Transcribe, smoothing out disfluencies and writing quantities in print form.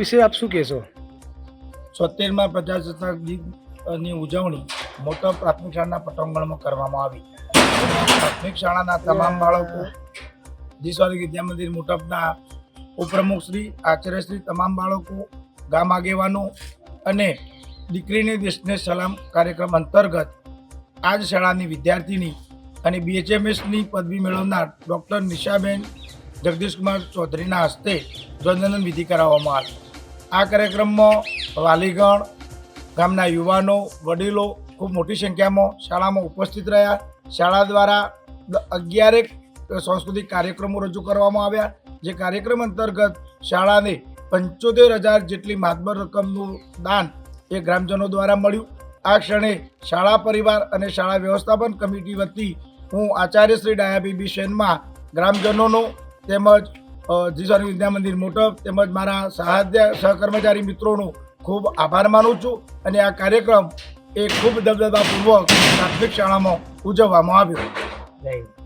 વિશે આપ શું કહેશો? 70મા પ્રજાસત્તાક દિવસની ઉજવણી મોટા પ્રાથમિક શાળાના પટાંગણમાં કરવામાં આવી. પ્રાથમિક શાળાના તમામ બાળકો, જીસ્વારી વિદ્યા મંદિર મોટપના ઉપપ્રમુખ શ્રી, આચાર્ય શ્રી, તમામ બાળકો, ગામ આગેવાનો અને દીકરીને દેશને સલામ કાર્યક્રમ અંતર્ગત આજ શાળાની વિદ્યાર્થીની અને BHMSની પદવી મેળવનાર ડૉક્ટર નિશાબેન જગદીશકુમાર ચૌધરીના હસ્તે ધ્વજવંદન વિધિ કરાવવામાં આવી. આ કાર્યક્રમમાં વાલીગણ, ગામના યુવાનો, વડીલો ખૂબ મોટી સંખ્યામાં શાળામાં ઉપસ્થિત રહ્યા. શાળા દ્વારા 11 સાંસ્કૃતિક કાર્યક્રમો રજૂ કરવામાં આવ્યા. જે કાર્યક્રમ અંતર્ગત શાળાને 75,000 જેટલી માતબર રકમનું દાન એ ગ્રામજનો દ્વારા મળ્યું. આ ક્ષણે શાળા પરિવાર અને શાળા વ્યવસ્થાપન કમિટી વતી હું આચાર્ય શ્રી ડાયાબીબી શેનમાં ગ્રામજનોનો તેમજ જીસ્વારી વિદ્યા મંદિર મોટપ તેમજ મારા સહકર્મચારી મિત્રોનો ખૂબ આભાર માનું છું. અને આ કાર્યક્રમ એ ખૂબ દબદબાપૂર્વક પ્રાથમિક શાળામાં ઉજવવામાં આવ્યો. જય હિન્દ.